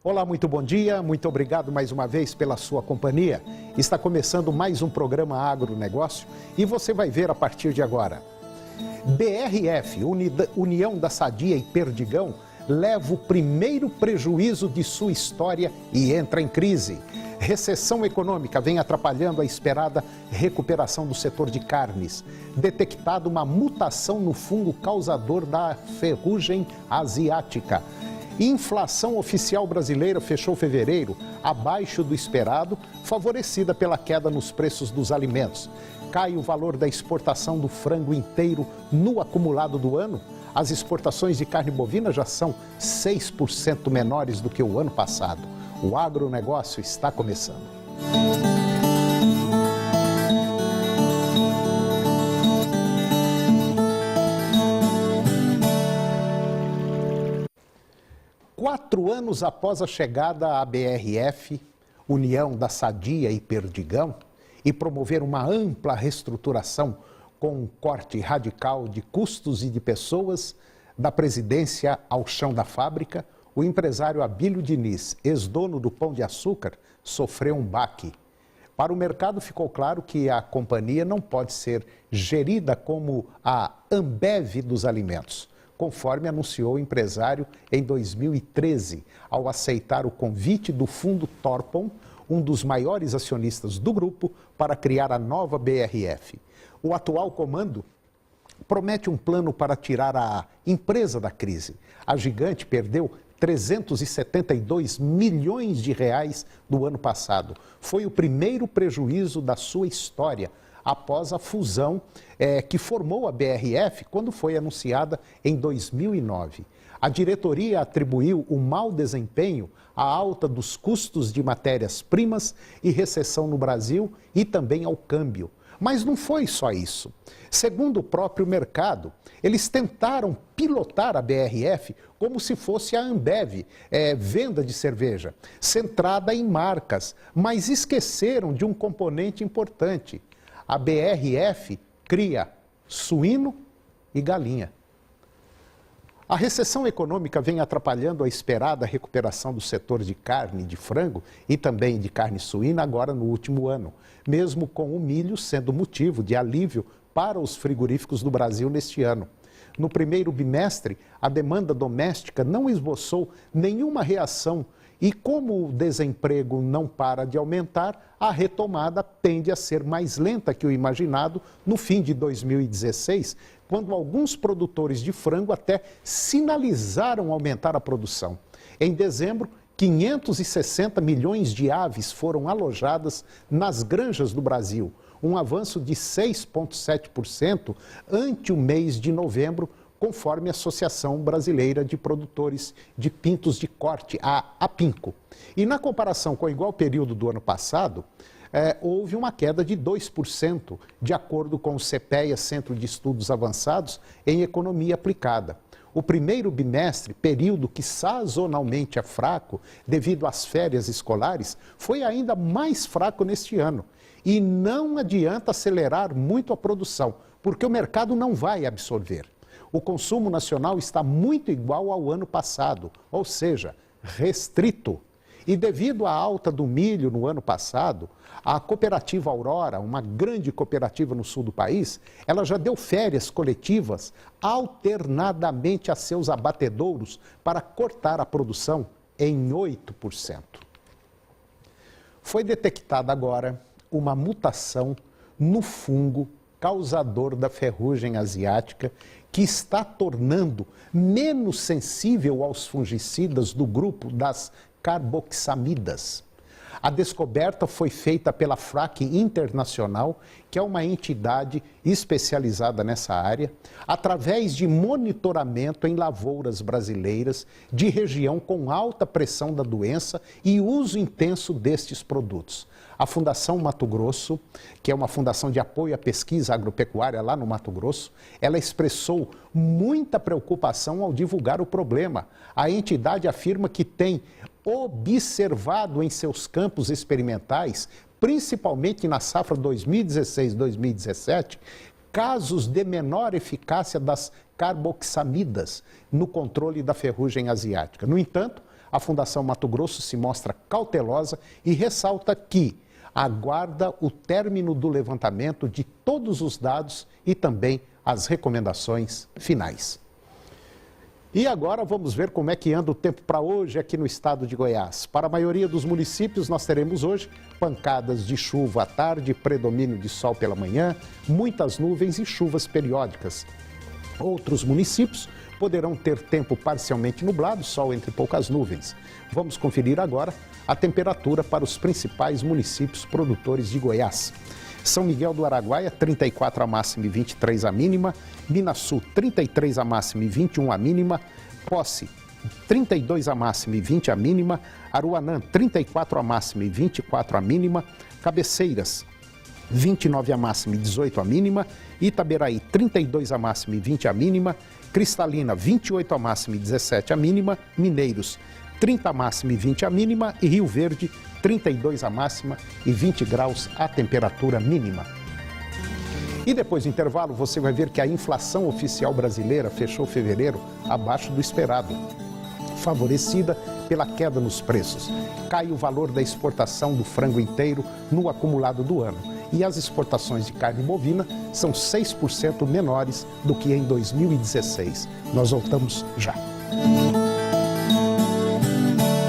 Olá, muito bom dia, muito obrigado mais uma vez pela sua companhia. Está começando mais um programa Agronegócio e você vai ver a partir de agora. BRF, União da Sadia e Perdigão, leva o primeiro prejuízo de sua história e entra em crise. Recessão econômica vem atrapalhando a esperada recuperação do setor de carnes. Detectada uma mutação no fungo causador da ferrugem asiática. Inflação oficial brasileira fechou fevereiro abaixo do esperado, favorecida pela queda nos preços dos alimentos. Cai o valor da exportação do frango inteiro no acumulado do ano. As exportações de carne bovina já são 6% menores do que o ano passado. O agronegócio está começando. Quatro anos após a chegada à BRF, União da Sadia e Perdigão, e promover uma ampla reestruturação com um corte radical de custos e de pessoas, da presidência ao chão da fábrica, o empresário Abílio Diniz, ex-dono do Pão de Açúcar, sofreu um baque. Para o mercado ficou claro que a companhia não pode ser gerida como a Ambev dos alimentos, conforme anunciou o empresário em 2013, ao aceitar o convite do fundo Torpon, um dos maiores acionistas do grupo, para criar a nova BRF. O atual comando promete um plano para tirar a empresa da crise. A gigante perdeu 372 milhões de reais no ano passado. Foi o primeiro prejuízo da sua história, após a fusão que formou a BRF quando foi anunciada em 2009. A diretoria atribuiu o mau desempenho à alta dos custos de matérias-primas e recessão no Brasil e também ao câmbio. Mas não foi só isso. Segundo o próprio mercado, eles tentaram pilotar a BRF como se fosse a Ambev, venda de cerveja, centrada em marcas, mas esqueceram de um componente importante. A BRF cria suíno e galinha. A recessão econômica vem atrapalhando a esperada recuperação do setor de carne de frango e também de carne suína agora no último ano, mesmo com o milho sendo motivo de alívio para os frigoríficos do Brasil neste ano. No primeiro bimestre, a demanda doméstica não esboçou nenhuma reação e como o desemprego não para de aumentar, a retomada tende a ser mais lenta que o imaginado no fim de 2016, quando alguns produtores de frango até sinalizaram aumentar a produção. Em dezembro, 560 milhões de aves foram alojadas nas granjas do Brasil, um avanço de 6,7% ante o mês de novembro, conforme a Associação Brasileira de Produtores de Pintos de Corte, a APINCO. E na comparação com o igual período do ano passado, houve uma queda de 2%, de acordo com o CPEA, Centro de Estudos Avançados em Economia Aplicada. O primeiro bimestre, período que sazonalmente é fraco devido às férias escolares, foi ainda mais fraco neste ano. E não adianta acelerar muito a produção, porque o mercado não vai absorver. O consumo nacional está muito igual ao ano passado, ou seja, restrito. E devido à alta do milho no ano passado, a cooperativa Aurora, uma grande cooperativa no sul do país, ela já deu férias coletivas alternadamente a seus abatedouros para cortar a produção em 8%. Foi detectada agora uma mutação no fungo causador da ferrugem asiática, que está tornando menos sensível aos fungicidas do grupo das carboxamidas. A descoberta foi feita pela FRAC Internacional, que é uma entidade especializada nessa área, através de monitoramento em lavouras brasileiras de região com alta pressão da doença e uso intenso destes produtos. A Fundação Mato Grosso, que é uma fundação de apoio à pesquisa agropecuária lá no Mato Grosso, ela expressou muita preocupação ao divulgar o problema. A entidade afirma que tem observado em seus campos experimentais, principalmente na safra 2016-2017, casos de menor eficácia das carboxamidas no controle da ferrugem asiática. No entanto, A Fundação Mato Grosso se mostra cautelosa e ressalta que aguarda o término do levantamento de todos os dados e também as recomendações finais. E agora vamos ver como é que anda o tempo para hoje aqui no estado de Goiás. Para a maioria dos municípios, nós teremos hoje pancadas de chuva à tarde, predomínio de sol pela manhã, muitas nuvens e chuvas periódicas. Outros municípios poderão ter tempo parcialmente nublado, sol entre poucas nuvens. Vamos conferir agora a temperatura para os principais municípios produtores de Goiás. São Miguel do Araguaia, 34 a máxima e 23 a mínima. Minasul, 33 a máxima e 21 a mínima. Posse, 32 a máxima e 20 a mínima. Aruanã, 34 a máxima e 24 a mínima. Cabeceiras, 29 a máxima e 18 a mínima. Itaberaí, 32 a máxima e 20 a mínima. Cristalina, 28 a máxima e 17 a mínima. Mineiros, 30 a máxima e 20 a mínima. E Rio Verde, 32 a máxima e 20 graus a temperatura mínima. E depois do intervalo, você vai ver que a inflação oficial brasileira fechou fevereiro abaixo do esperado, favorecida pela queda nos preços. Cai o valor da exportação do frango inteiro no acumulado do ano. E as exportações de carne bovina são 6% menores do que em 2016. Nós voltamos já.